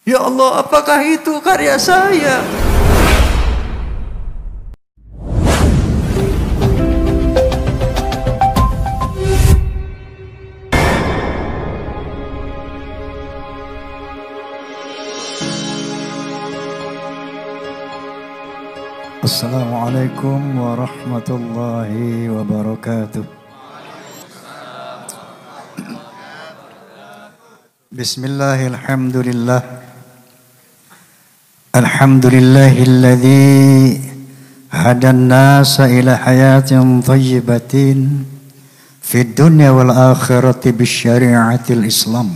Ya Allah, apakah itu karya saya? Assalamualaikum warahmatullahi wabarakatuh. Bismillahirrahmanirrahim. Alhamdulillahilladzi hadan nasa ila hayatin thayyibatin fid dunya wal akhirati bisyari'atil Islam.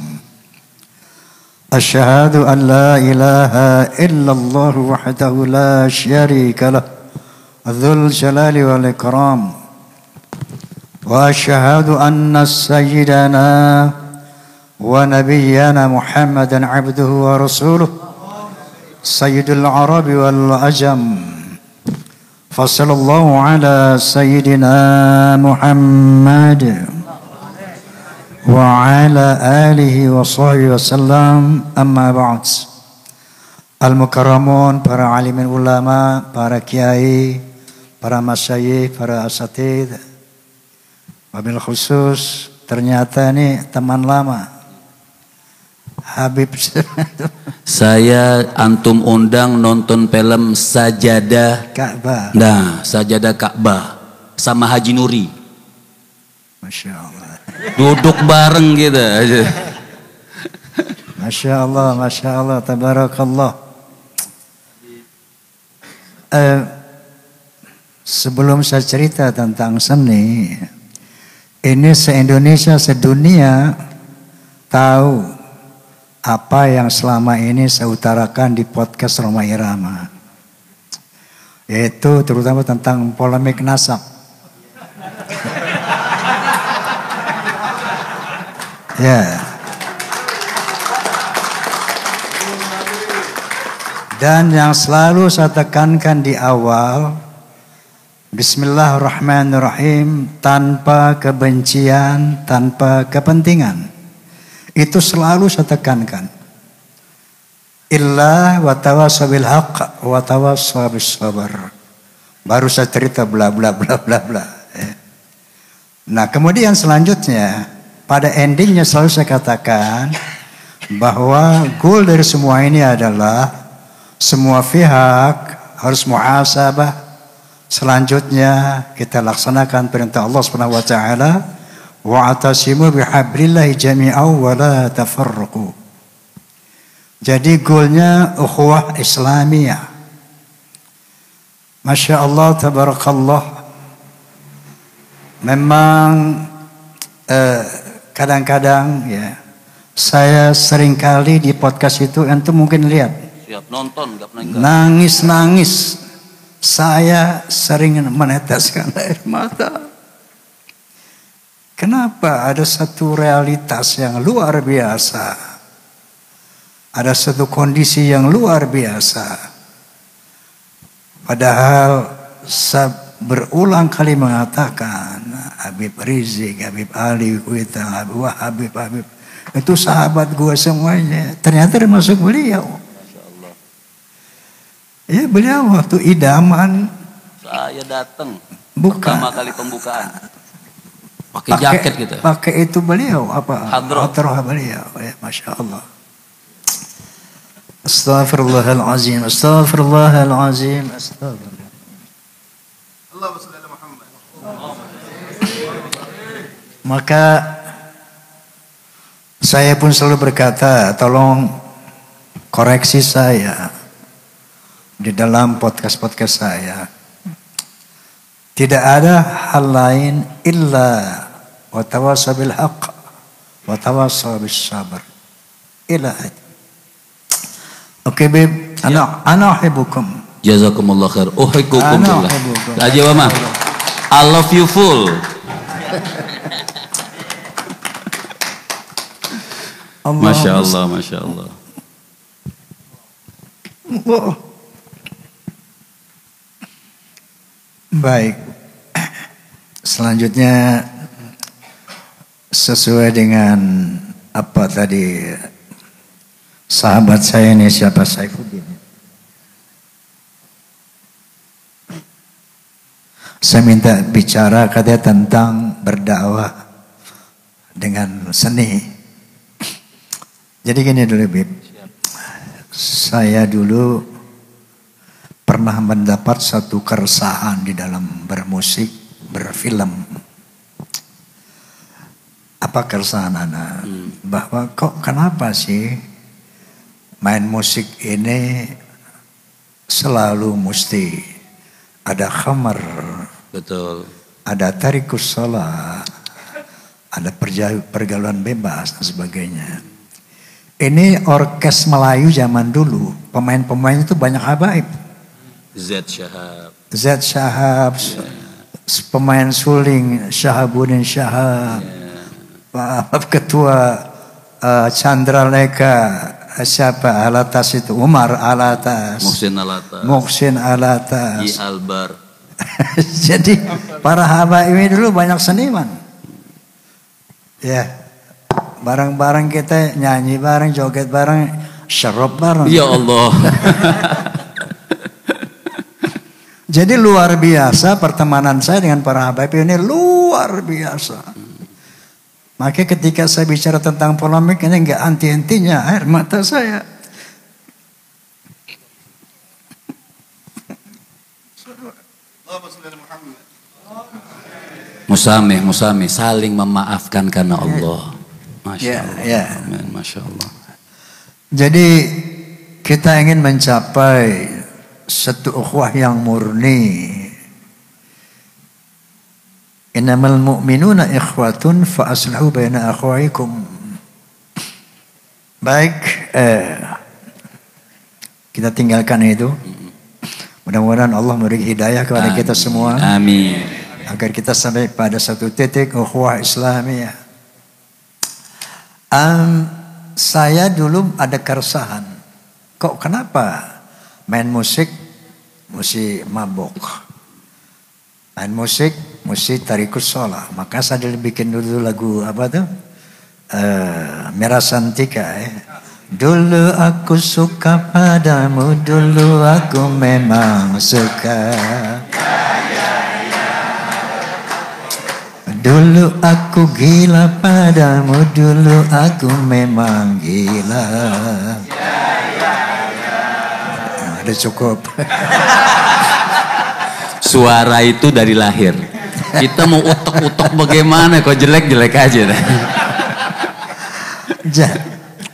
Asyhadu an la ilaha illallah wahdahu la syarika lah dzul jalali wal ikram. Wa asyhadu anna sayyidana wa nabiyyana Muhammadan abduhu wa rasuluh sayyidul arabi wal ajam. Fasallallahu ala sayyidina Muhammad wa ala alihi wa sahbihi wasallam, amma ba'd. Al-mukarramun, para alimin ulama, para kiai, para masyayikh, para asatidz. Wabil khusus ternyata ini teman lama, Habib. Saya antum undang nonton film Sajadah Ka'bah. Nah, Sajadah Ka'bah sama Haji Nuri. Masya Allah. Duduk bareng gitu aja. Masya Allah, Masya Allah, tabarakallah. Sebelum saya cerita tentang seni, ini se-Indonesia, sedunia tahu apa yang selama ini saya utarakan di podcast Roma Irama, yaitu terutama tentang polemik nasab. Ya. Dan yang selalu saya tekankan di awal, Bismillahirrahmanirrahim, tanpa kebencian, tanpa kepentingan. Itu selalu saya tekankan. Illa wa tawassaw bil haqq wa tawassaw bis sabr. Baru saya cerita bla bla bla bla bla. Nah, kemudian selanjutnya pada endingnya selalu saya katakan bahwa goal dari semua ini adalah semua pihak harus muhasabah. Selanjutnya kita laksanakan perintah Allah Subhanahu wa taala, wa'tasimu bihablillahi jami'an wa la tafarraqu. Jadi goalnya ukhuwah Islamiyah. Masya Allah, tabarakallah. Memang kadang-kadang ya, saya seringkali di podcast itu antum mungkin lihat. Siap nonton, enggak pernah enggak. Nangis-nangis. Saya sering meneteskan air mata. Kenapa? Ada satu realitas yang luar biasa. Ada satu kondisi yang luar biasa. Padahal saya berulang kali mengatakan Habib Rizik, Habib Ali Kuita, Habib itu sahabat gue semuanya. Ternyata termasuk beliau. Masya Allah. Ya, beliau waktu idaman Saya datang bukan pertama kali pembukaan. Pakai jaket gitu. Pakai itu beliau apa? Hadroh beliau. Ya, Masya Allah. Astaghfirullahalazim, astaghfirullahalazim, astaghfirullah. Allahumma shalli ala Muhammad. Maka saya pun selalu berkata, tolong koreksi saya di dalam podcast-podcast saya. Tidak ada hal lain illa wa tawassaw bil haqq wa tawassaw bis sabr. Ila. Oke, Beb. Ana uhibbukum. Jazakumullah khair. Uhibbukum billah. Aja Mama. I love you full. Masya Allah, Masya Allah. Baik. Selanjutnya sesuai dengan apa tadi Sahabat saya ini siapa? Saifuddin. Saya minta bicara katanya tentang berdakwah dengan seni. Jadi gini dulu, Bib. Saya dulu pernah mendapat satu keresahan di dalam bermusik, berfilm. Apa keresahan anak? Bahwa kok kenapa sih main musik ini selalu mesti ada khamar, betul, ada tarikus shalah, ada pergaulan bebas dan sebagainya. Ini orkes Melayu zaman dulu, pemain-pemain itu banyak habaib. Z Shahab, pemain suling Shahabuddin Shahab, Pak Ketua Chandra Leka, siapa Alatas itu, Umar Alatas, Muhsin Alatas, Yi Albar. Jadi para habaib ini dulu banyak seniman. Ya. Bareng-bareng kita nyanyi bareng, joget bareng, syarab bareng. Ya Allah. Jadi luar biasa pertemanan saya dengan para habaib ini, luar biasa. Maka ketika saya bicara tentang polemik ini enggak anti-hentinya air mata saya. Musami, saling memaafkan karena Allah. Masya Allah. Amin, Masya Allah. Jadi kita ingin mencapai satu ukhuwah yang murni. Innamal mu'minuna ikhwatun fa aslihu baina akhwaikum. Baik, kita tinggalkan itu. Mudah-mudahan Allah memberi hidayah kepada kita semua. Amin. Agar kita sampai pada satu titik ukhuwah Islamiyah. Saya dulu ada keresahan. Kok kenapa main musik mesti mabuk? Main musik mesti tarikus shalah. Maka saya bikin dulu lagu apa tuh? Merah Santika. Dulu aku suka padamu, dulu aku memang suka. Dulu aku gila padamu, dulu aku memang gila. Nah, udah cukup. Suara itu dari lahir. Kita mau utek-utek bagaimana, kok jelek-jelek aja.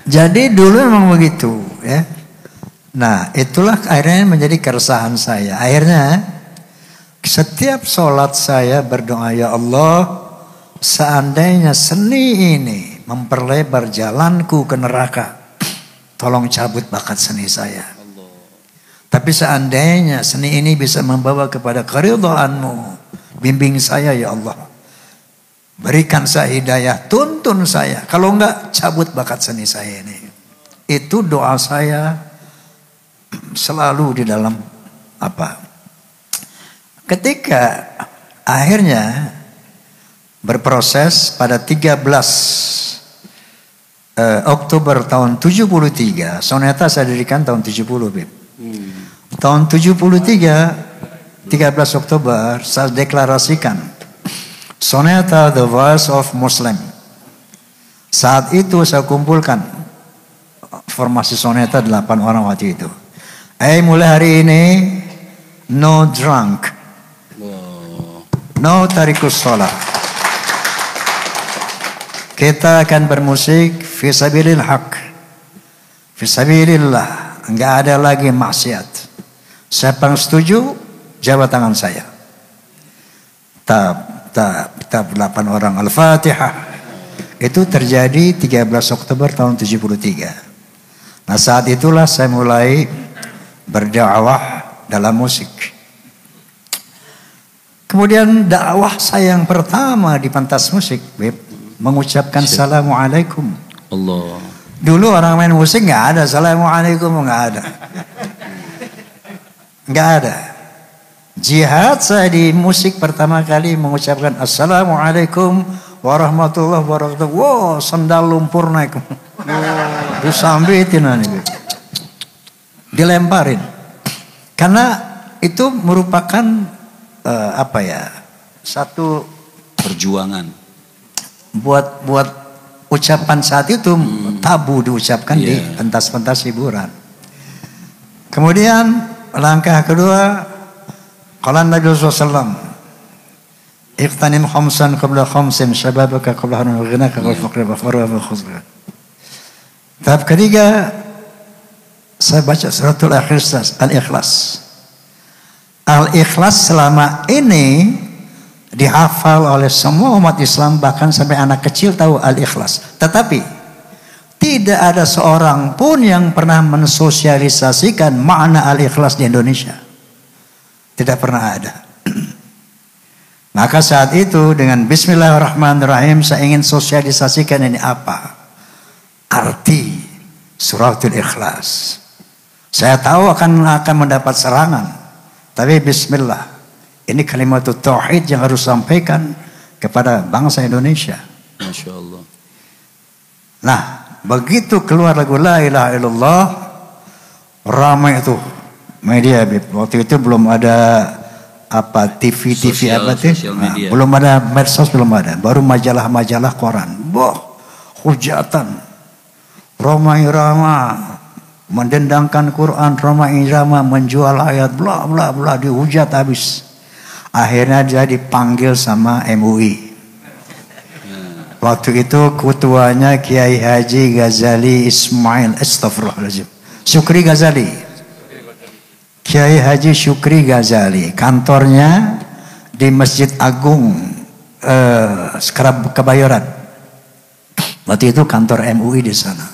Jadi dulu memang begitu, ya. Nah, itulah akhirnya menjadi keresahan saya. Akhirnya setiap sholat saya berdoa, ya Allah, seandainya seni ini memperlebar jalanku ke neraka, tolong cabut bakat seni saya. Tapi seandainya seni ini bisa membawa kepada keridhaanmu, bimbing saya ya Allah. Berikan saya hidayah, tuntun saya. Kalau enggak, cabut bakat seni saya ini. Itu doa saya selalu di dalam apa? Ketika akhirnya berproses pada 13 Oktober tahun 73, soneta saya dirikan tahun 70, Bib. Tahun 73, 13 Oktober saya deklarasikan soneta The Voice of Muslim. Saat itu saya kumpulkan formasi soneta 8 orang waktu itu. Mulai hari ini no drunk, no tarikus shalah. Kita akan bermusik fisabilil haq, fisabilillah, enggak ada lagi maksiat. Siapa yang setuju, jawab tangan saya. Tab 8 orang Al-Fatihah. Itu terjadi 13 Oktober tahun 73. Nah, saat itulah saya mulai berdakwah dalam musik. Kemudian dakwah saya yang pertama di pentas musik, Beb, mengucapkan Assalamualaikum. Allah. Dulu orang main musik nggak ada Assalamualaikum, nggak ada. Nggak ada. Jihad saya di musik pertama kali mengucapkan Assalamualaikum warahmatullahi wabarakatuh. Wow, sandal lumpur naik. Disambitin dilemparin. Karena itu merupakan satu perjuangan. Buat ucapan saat itu tabu diucapkan di pentas-pentas hiburan. Kemudian langkah kedua, qala Nabi sallallahu alaihi wasallam, iqtanim khamsan qabla khamsin, syababaka qabla haram ghinaka wal faqra wa farwa wa khuzra. Tahap ketiga, saya baca suratul Al-Ikhlas. Al-Ikhlas selama ini dihafal oleh semua umat Islam, bahkan sampai anak kecil tahu Al-Ikhlas. Tetapi tidak ada seorang pun yang pernah mensosialisasikan makna Al-Ikhlas di Indonesia. Tidak pernah ada. Maka saat itu dengan Bismillahirrahmanirrahim saya ingin sosialisasikan ini apa arti suratul Ikhlas. Saya tahu akan mendapat serangan, tapi Bismillah. Ini kalimat tauhid yang harus sampaikan kepada bangsa Indonesia. Masya Allah. Nah, begitu keluar lagu La ilaha illallah, ramai itu media. Waktu itu belum ada TV apa tuh? Belum ada medsos, belum ada. Baru majalah-majalah koran. Hujatan. Roma Irama mendendangkan Quran, Roma Irama menjual ayat, bla bla bla, dihujat habis. Akhirnya dia dipanggil sama MUI. Waktu itu ketuanya Kiai Haji Ghazali Ismail, astagfirullahaladzim, Syukri Ghazali. Kiai Haji Syukri Ghazali, kantornya di Masjid Agung Kebayoran. Waktu itu kantor MUI di sana.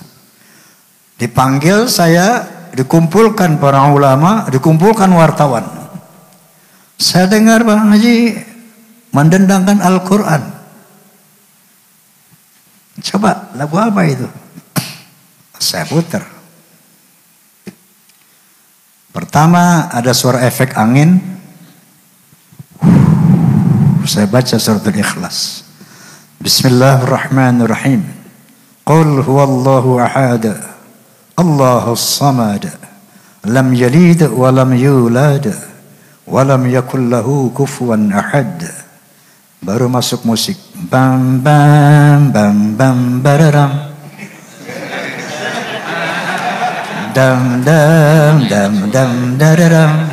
Dipanggil saya, dikumpulkan para ulama, dikumpulkan wartawan. Saya dengar Bang Haji mendendangkan Al-Quran. Coba lagu apa itu? Saya putar. Pertama ada suara efek angin. Saya baca suratul Ikhlas. Bismillahirrahmanirrahim. Qul huwallahu ahad. Allahus samad. Lam yalid wa lam yulad. Walam yakul lahu kufuwan ahad. Baru masuk musik. Bam bam bam bam bararam. Dam dam dam dam dararam.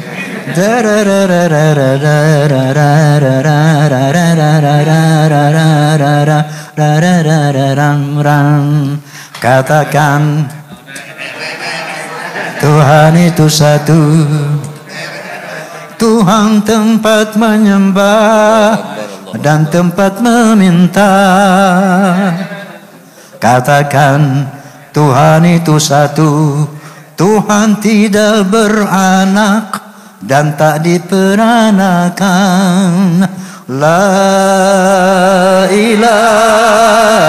Katakan Tuhan itu satu, Tuhan tempat menyembah dan tempat meminta. Katakan Tuhan itu satu, Tuhan tidak beranak dan tak diperanakan. La ilaha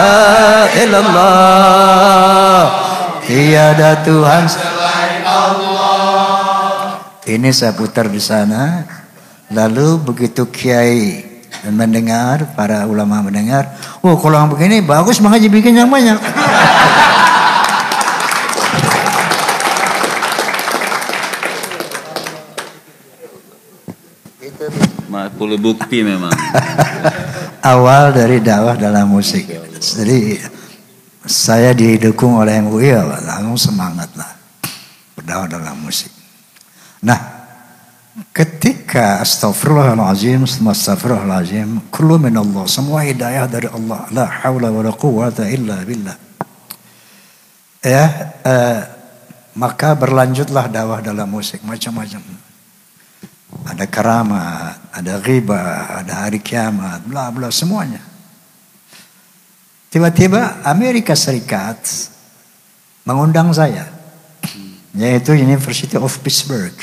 illallah, tiada Tuhan selain Allah. Ini saya putar di sana. Lalu begitu kiai mendengar, para ulama mendengar, oh kalau yang begini bagus, Bang Haji bikin yang banyak. Boleh bukti memang. Awal dari dakwah dalam musik. Jadi saya didukung oleh MUI, langsung semangat lah berdakwah dalam musik. Nah, ketika astagfirullahaladzim, kullu minallah, semua hidayah dari Allah, la hawla wa la quwwata illa billah. Maka berlanjutlah dakwah dalam musik macam-macam. Ada keramat, ada ghibah, ada hari kiamat, bla bla semuanya. Tiba-tiba Amerika Serikat mengundang saya, yaitu University of Pittsburgh,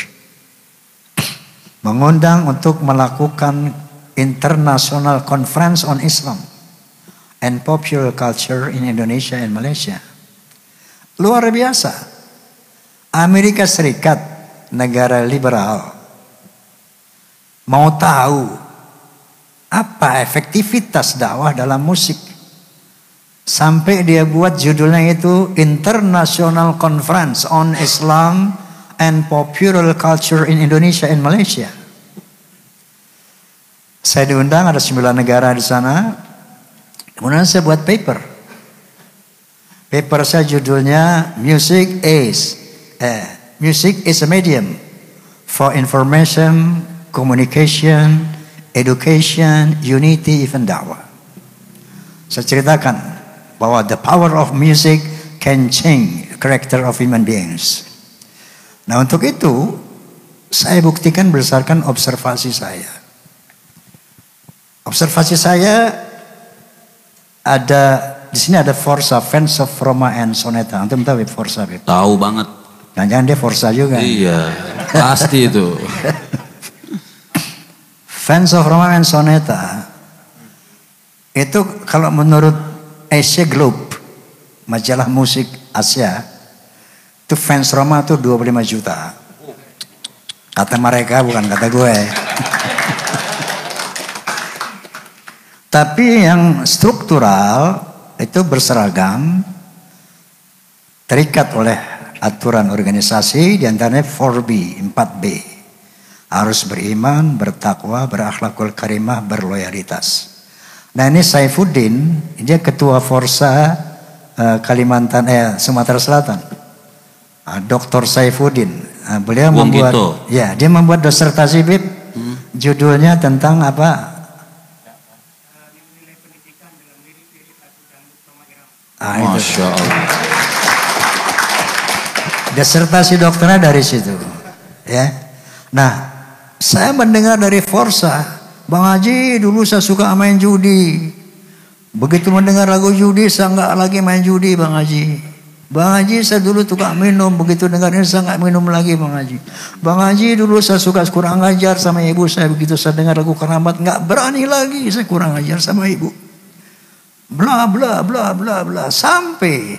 mengundang untuk melakukan International Conference on Islam and Popular Culture in Indonesia and Malaysia. Luar biasa. Amerika Serikat, negara liberal, mau tahu apa efektivitas dakwah dalam musik. Sampai dia buat judulnya itu International Conference on Islam and Popular Culture in Indonesia and Malaysia. Saya diundang, ada 9 negara di sana. Kemudian saya buat paper. Paper saya judulnya Music is a medium for information, communication, education, unity, even dakwah. Saya ceritakan bahwa the power of music can change character of human beings. Nah, untuk itu saya buktikan berdasarkan observasi saya. Observasi saya ada di sini, ada Forza, Fans of Roma and Soneta. Antum tahu Forza? Tahu banget. Jangan dia Forza juga. Iya, pasti itu. Fans of Roma and Soneta itu kalau menurut Asia Globe, majalah musik Asia, itu fans Roma itu 25 juta. Kata mereka, bukan kata gue. Tapi yang struktural itu berseragam, terikat oleh aturan organisasi, diantaranya 4B, 4B. Harus beriman, bertakwa, berakhlakul karimah, berloyalitas. Nah, ini Saifuddin, dia ketua Forza Kalimantan, Sumatera Selatan. Dr. Saifuddin, beliau membuat, ya, dia membuat disertasi Bib, judulnya tentang apa? Masya Allah. Disertasi dokternya dari situ, ya. Nah, saya mendengar dari Forza, Bang Haji, dulu saya suka main judi. Begitu mendengar lagu judi, saya nggak lagi main judi, Bang Haji. Bang Haji, saya dulu suka minum. Begitu dengar ini, saya nggak minum lagi, Bang Haji. Bang Haji, dulu saya suka kurang ajar sama ibu saya. Begitu saya dengar lagu keramat, nggak berani lagi saya kurang ajar sama ibu. Bla bla bla bla bla. Sampai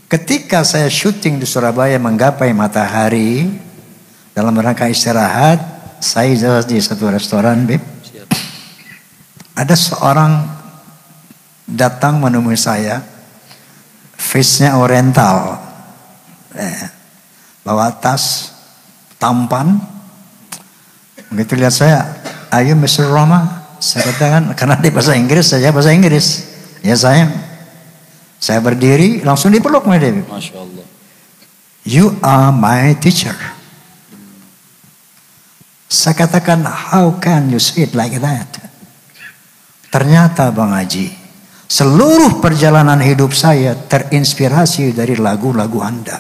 ketika saya syuting di Surabaya menggapai matahari dalam rangka istirahat, saya jelas di satu restoran, Bib. Ada seorang datang menemui saya, face-nya oriental, bawa tas, tampan. Begitu lihat saya, "Are you Mr. Roma?" Saya katakan, karena dia bahasa Inggris, saya bahasa Inggris. Ya sayang. Saya berdiri, langsung dipeluk sama dia. Masya Allah. "You are my teacher." Saya katakan, "How can you say it like that?" Ternyata Bang Haji, seluruh perjalanan hidup saya terinspirasi dari lagu-lagu Anda.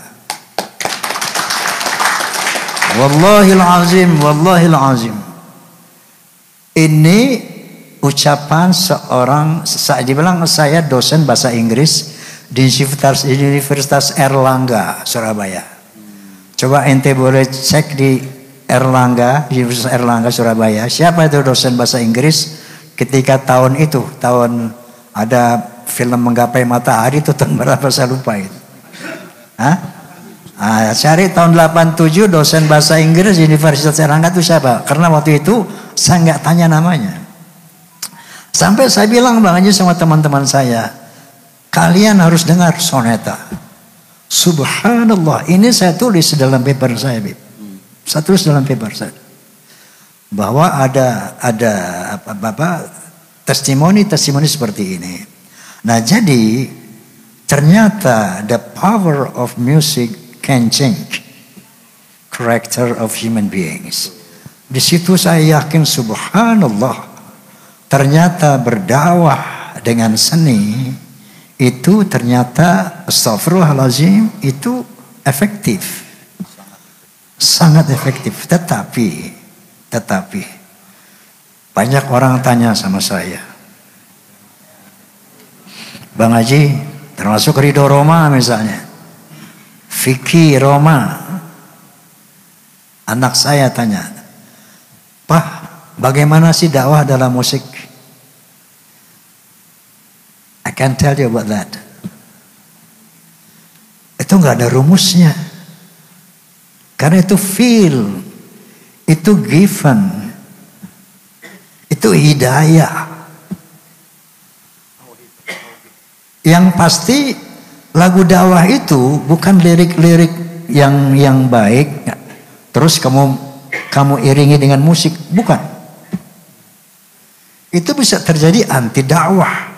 Wallahil azim, wallahil azim. Ini ucapan seorang, saya dibilang saya dosen bahasa Inggris di Universitas Erlangga, Surabaya. Coba ente boleh cek di Erlangga, Universitas Erlangga, Surabaya. Siapa itu dosen bahasa Inggris? Ketika tahun itu, tahun ada film Menggapai Matahari itu tahun berapa saya lupa itu. Cari tahun 87 dosen bahasa Inggris di Universitas Erlangga itu siapa? Karena waktu itu saya nggak tanya namanya. Sampai saya bilang Bang Haji sama teman-teman saya, kalian harus dengar soneta. Subhanallah, ini saya tulis dalam paper saya, Bib. Saya tulis dalam paper saya. Bahwa ada testimoni seperti ini. Nah, jadi ternyata the power of music can change character of human beings. Di situ saya yakin subhanallah, ternyata berdakwah dengan seni itu ternyata astagfirullahalazim itu efektif. Sangat efektif. Tetapi banyak orang tanya sama saya, Bang Haji, termasuk Ridho Roma misalnya, Vicky Roma, anak saya tanya, Pak, bagaimana sih dakwah dalam musik? I can tell you about that. Itu nggak ada rumusnya, karena itu feel, itu given, itu hidayah. Yang pasti lagu dakwah itu bukan lirik-lirik yang baik, terus kamu iringi dengan musik, bukan. Itu bisa terjadi anti dakwah.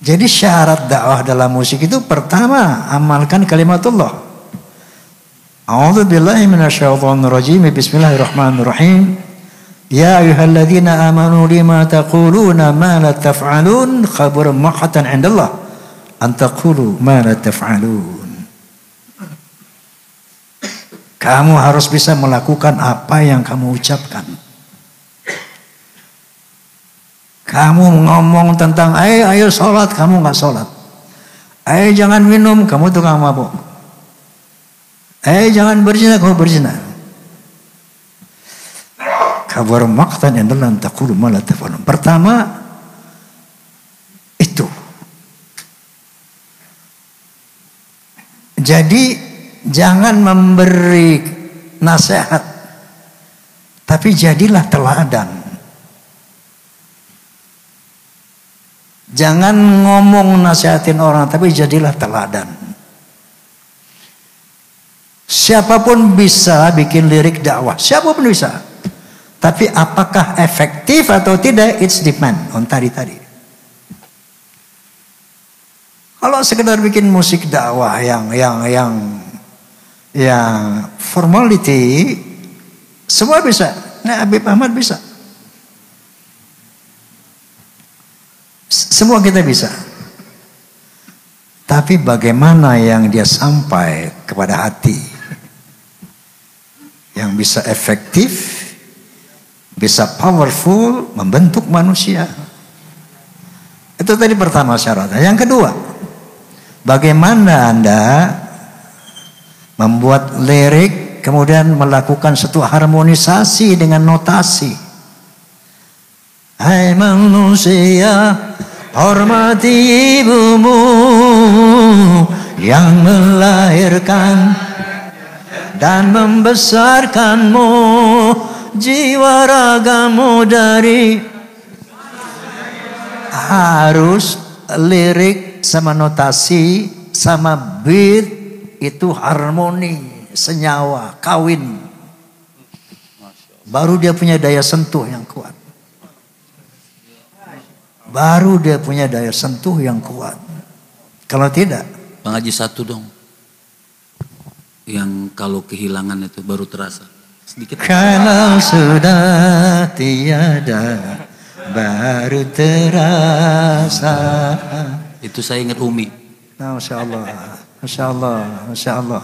Jadi syarat dakwah dalam musik itu pertama amalkan kalimatullah. A'udzubillahi minasyaitonirrajim. Bismillahirrahmanirrahim. Ya ayyuhalladzina amanu lima taquluna ma la taf'alun khabur maqatan 'indallah an taqulu ma la taf'alun. Kamu harus bisa melakukan apa yang kamu ucapkan. Kamu ngomong tentang ayo sholat, kamu nggak sholat. Ayo jangan minum, kamu tukang mabuk. Ayo jangan berzina, kamu berzina. Kabar maqtan indallahi an taqulu ma la taf'alun. Pertama itu. Jadi jangan memberi nasihat, tapi jadilah teladan. Jangan ngomong nasihatin orang, tapi jadilah teladan. Siapapun bisa bikin lirik dakwah, siapapun bisa. Tapi apakah efektif atau tidak, it's depend on tadi. Kalau sekedar bikin musik dakwah yang formality, semua bisa. Nah, Habib Ahmad bisa. Semua kita bisa. Tapi bagaimana yang dia sampai kepada hati, yang bisa efektif, bisa powerful, membentuk manusia. Itu tadi pertama syaratnya. Yang kedua, bagaimana Anda membuat lirik, kemudian melakukan satu harmonisasi dengan notasi. Hai manusia, hormati ibumu yang melahirkan dan membesarkanmu, jiwa ragamu dari. Harus lirik sama notasi sama beat itu harmoni, senyawa, kawin. Baru dia punya daya sentuh yang kuat. Baru dia punya daya sentuh yang kuat. Kalau tidak, Bang Haji satu dong. Yang kalau kehilangan itu baru terasa. Sedikit. Kalau sudah tiada baru terasa. Itu saya ingat Umi. Nah, Masya Allah. Masya Allah. Masya Allah.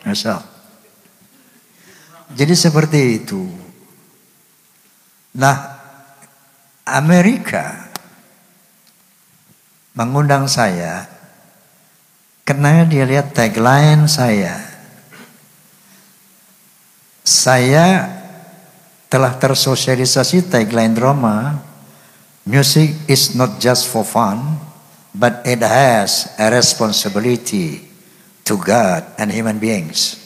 Masya Allah. Jadi seperti itu. Nah, Amerika mengundang saya karena dia lihat tagline saya. Saya telah tersosialisasi tagline Roma, music is not just for fun, but it has a responsibility to God and human beings.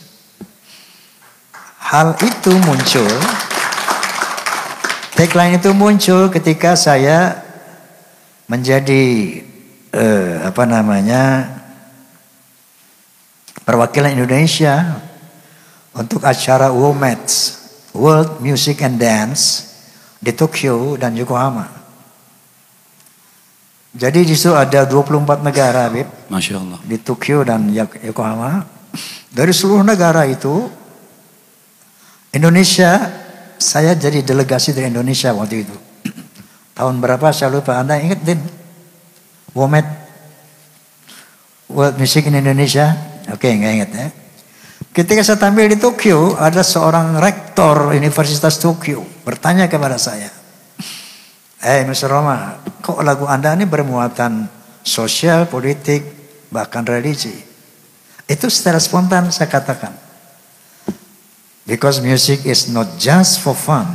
Hal itu muncul, tagline itu muncul ketika saya menjadi perwakilan Indonesia untuk acara WOMEDS, World Music and Dance di Tokyo dan Yokohama. Jadi di situ ada 24 negara, Habib. Masya Allah. Di Tokyo dan Yokohama. Dari seluruh negara itu, Indonesia, saya jadi delegasi dari Indonesia waktu itu. Tahun berapa saya lupa, Anda ingat Din? WOMED, World Music in Indonesia. Oke, nggak ingat ya. Ketika saya tampil di Tokyo, ada seorang rektor Universitas Tokyo bertanya kepada saya, Mr. Roma, kok lagu Anda ini bermuatan sosial, politik, bahkan religi? Itu secara spontan saya katakan, because music is not just for fun,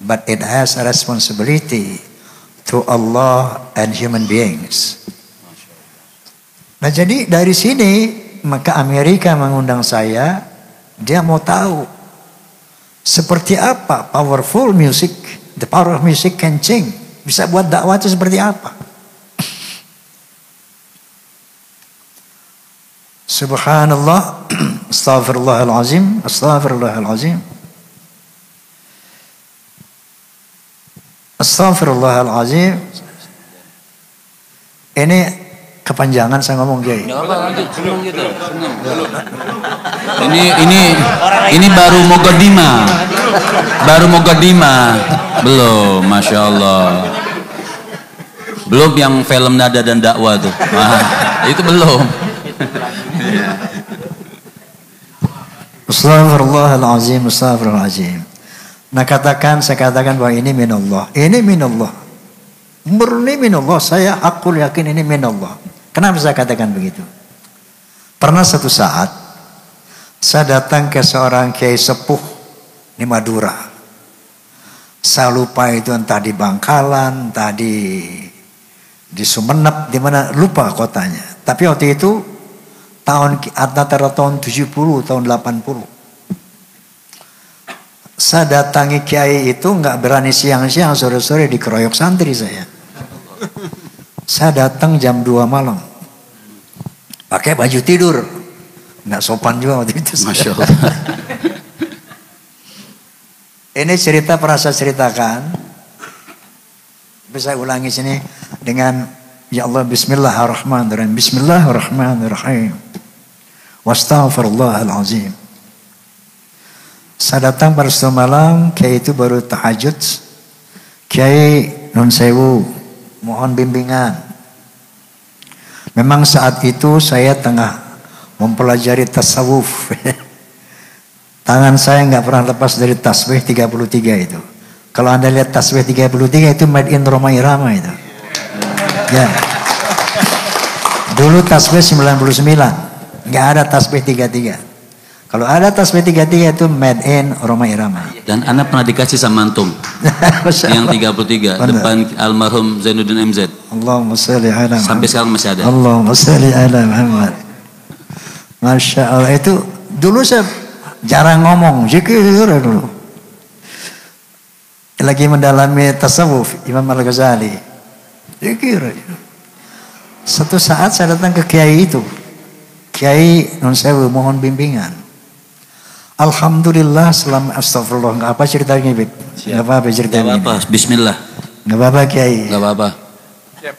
but it has a responsibility to Allah and human beings. Nah, jadi dari sini maka Amerika mengundang saya. Dia mau tahu seperti apa powerful music, the power of music can change Bisa buat dakwah itu seperti apa? Subhanallah, astaghfirullahalazim, astaghfirullahalazim. Astaghfirullahalazim. Ini kepanjangan saya ngomong, Kiai. Ini baru Mogadimah. Baru Mogadimah. Belum, Masya Allah. Belum yang film Nada dan Dakwah tuh. Itu belum. Astaghfirullahalazim, astaghfirullahalazim. Nah saya katakan bahwa ini minallah. Ini minallah. Murni minallah. Saya akul yakin ini minallah. Kenapa saya katakan begitu? Pernah satu saat saya datang ke seorang kiai sepuh di Madura. Saya lupa itu entah di Bangkalan, entah di Sumenep, di mana lupa kotanya. Tapi waktu itu antara tahun 70 tahun 80. Saya datangi kiai itu nggak berani siang-siang, sore-sore dikeroyok santri saya. Saya datang jam 2 malam. Pakai baju tidur. Nggak sopan juga waktu itu. Masya Allah. Ini cerita pernah saya ceritakan. Bisa ulangi sini dengan ya Allah, bismillahirrahmanirrahim. Bismillahirrahmanirrahim. Wastaghfirullahalazim. Saya datang pada suatu malam, kiai itu baru tahajud. Kiai nun sewu, mohon bimbingan. Memang saat itu saya tengah mempelajari tasawuf. Tangan saya nggak pernah lepas dari tasbih 33 itu. Kalau Anda lihat tasbih 33 itu made in Roma Irama itu. Ya. Dulu tasbih 99, nggak ada tasbih 33. Kalau ada tasbih 33 itu made in Roma Irama. Dan Anda pernah dikasih sama antum yang 33 depan almarhum Zainuddin MZ. Allahumma sholli ala Muhammad. Sampai sekarang masih ada. Allahumma sholli ala Muhammad. Masya Allah, itu dulu saya jarang ngomong, zikir dulu. Lagi mendalami tasawuf Imam Al-Ghazali. Zikir. Satu saat saya datang ke kiai itu. Kiai nun sewu, mohon bimbingan. Alhamdulillah selama astagfirullah. Nggak apa ceritanya, Bib? Nggak apa-apa ceritanya. Nggak apa-apa, bismillah. Nggak apa-apa, Kiai. Nggak apa-apa. Siap.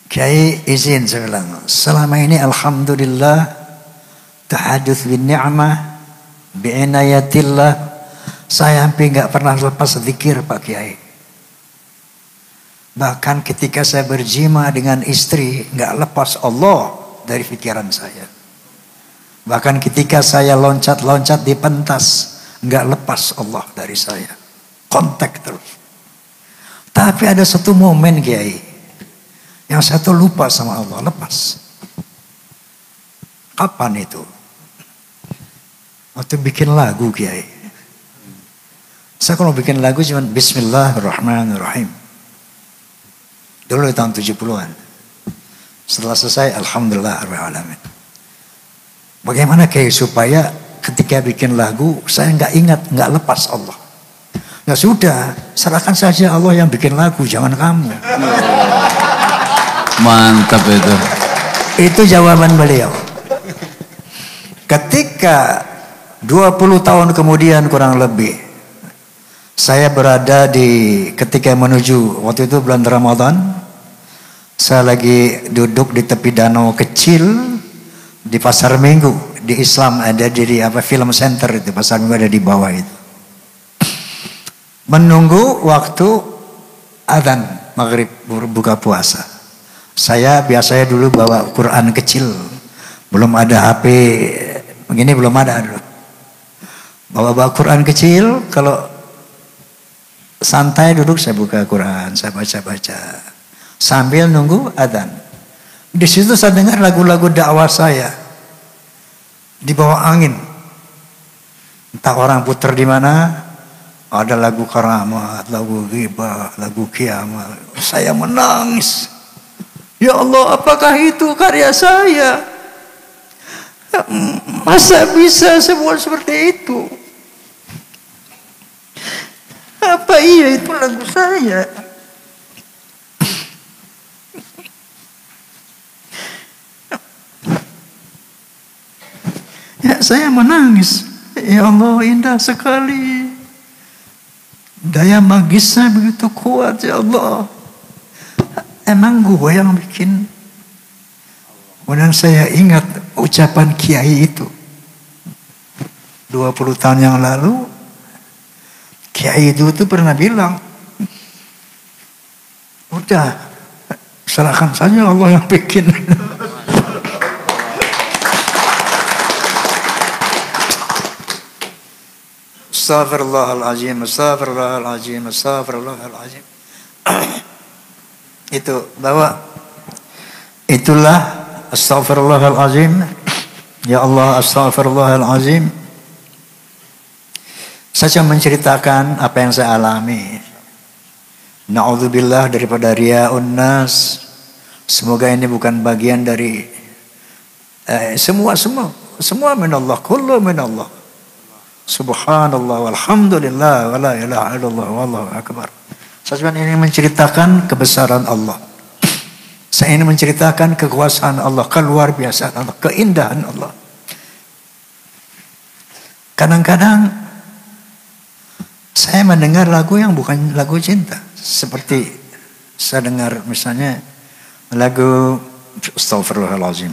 Kiai izin saya bilang. Selama ini alhamdulillah tahadduts bin ni'mah bi'inayatillah. Saya hampir nggak pernah lepas zikir, Pak Kiai. Bahkan ketika saya berjima dengan istri, nggak lepas Allah dari pikiran saya. Bahkan ketika saya loncat-loncat di pentas, nggak lepas Allah dari saya. Kontak terus. Tapi ada satu momen, Kiai, yang satu lupa sama Allah, lepas. Kapan itu? Waktu bikin lagu, Kiai. Saya kalau bikin lagu cuma Bismillahirrahmanirrahim. Dulu tahun 70-an. Setelah selesai, Alhamdulillahirrahmanirrahim. Bagaimana Kiai supaya ketika bikin lagu saya nggak ingat, nggak lepas Allah. Ya sudah, serahkan saja Allah yang bikin lagu, jangan kamu. Mantap itu. Itu jawaban beliau. Ketika 20 tahun kemudian kurang lebih, saya berada ketika menuju waktu itu bulan Ramadan, saya lagi duduk di tepi danau kecil. Di Pasar Minggu, di Islam ada di film center itu, Pasar Minggu ada di bawah itu. Menunggu waktu adzan maghrib buka puasa. Saya biasanya dulu bawa Quran kecil, belum ada HP begini, belum ada dulu. Bawa Quran kecil, kalau santai duduk saya buka Quran, saya baca-baca sambil nunggu adzan. Di situ saya dengar lagu-lagu dakwah saya di bawah angin. Entah orang putar di mana, ada lagu karamat, lagu ghibah, lagu kiamat. Saya menangis. Ya Allah, apakah itu karya saya? Masa bisa sebuah seperti itu? Apa iya itu lagu saya? Ya saya menangis. Ya Allah, indah sekali. Daya magisnya begitu kuat, ya Allah. Emang gue yang bikin. Kemudian saya ingat ucapan kiai itu. 20 tahun yang lalu, kiai itu pernah bilang, udah, serahkan saja Allah yang bikin. Astaghfirullahaladzim, astaghfirullahaladzim, astaghfirullahaladzim. Itu bahwa itulah astaghfirullahaladzim. Ya Allah, astaghfirullahaladzim. Saya menceritakan apa yang saya alami. Na'udzubillah daripada riya'un nas. Semoga ini bukan bagian dari semua minallah, kullu minallah. Subhanallah walhamdulillah wa la ilaha illallah wallahu akbar. Saya ingin menceritakan kebesaran Allah. Saya ingin menceritakan kekuasaan Allah, keluar biasa Allah, keindahan Allah. Kadang-kadang saya mendengar lagu yang bukan lagu cinta. Seperti saya dengar misalnya lagu Astaghfirullahaladzim.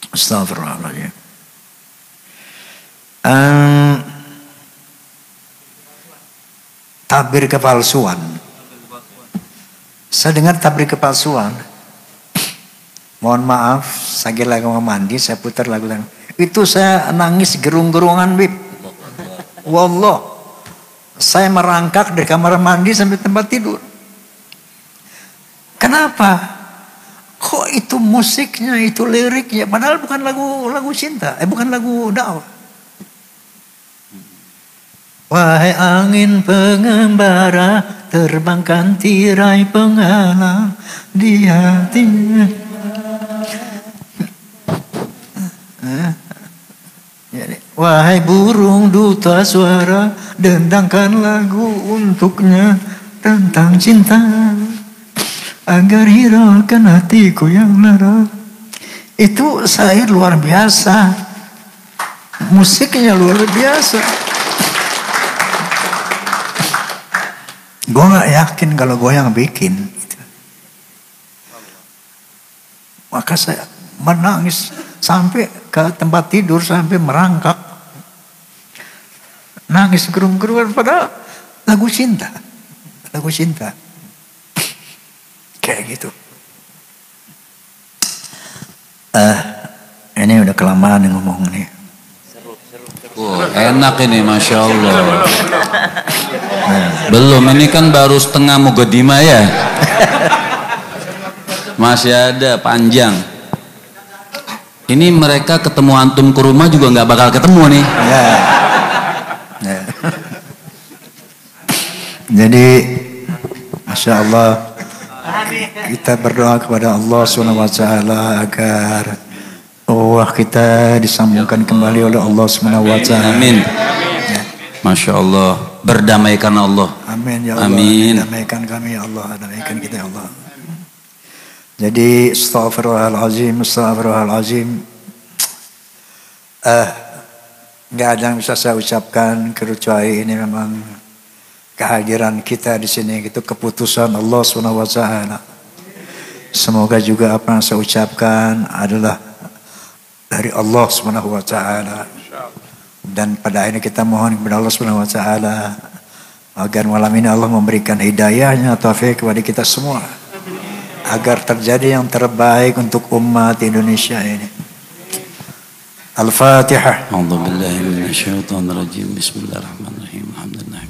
Astaghfirullahaladzim. Tabir kepalsuan. Saya dengar tabir kepalsuan. Mohon maaf, saya lagi mau mandi, saya putar lagu itu. Itu saya nangis gerung-gerungan, Bib. Wallah, saya merangkak dari kamar mandi sampai tempat tidur. Kenapa? Kok itu musiknya, itu liriknya, padahal bukan lagu cinta, bukan lagu dakwah. Wahai angin pengembara, terbangkan tirai penghalang di hatinya. Wahai burung duta suara, dendangkan lagu untuknya tentang cinta, agar hiraukan hatiku yang lara. Itu syair luar biasa, musiknya luar biasa. Gue gak yakin kalau gue yang bikin gitu. Maka saya menangis sampai ke tempat tidur, sampai merangkak, nangis gerung-gerungan, padahal lagu cinta, kayak gitu. Ini udah kelamaan ngomong nih. Enak ini, masya Allah. Belum, ini kan baru setengah Muqaddimah ya. Masih ada panjang. Ini mereka ketemu antum ke rumah juga nggak bakal ketemu nih. Ya. Jadi, masya Allah, kita berdoa kepada Allah SWT agar kita disambungkan kembali oleh Allah SWT. Amin. Masya Allah, berdamaikan Allah. Amin ya Allah. Amin. Damaikan kami ya Allah, damaikan kita ya Allah. Jadi astaghfirullahaladzim, astaghfirullahaladzim. Nggak ada yang bisa saya ucapkan kecuali ini memang kehadiran kita di sini, itu keputusan Allah SWT. Semoga juga apa yang saya ucapkan adalah dari Allah SWT. Dan pada akhirnya kita mohon kepada Allah SWT agar malam ini Allah memberikan hidayahnya, taufik kepada kita semua, agar terjadi yang terbaik untuk umat Indonesia ini. Al-Fatihah. A'udzubillahi minasyaitonir rajim. Bismillahirrahmanirrahim. Alhamdulillah.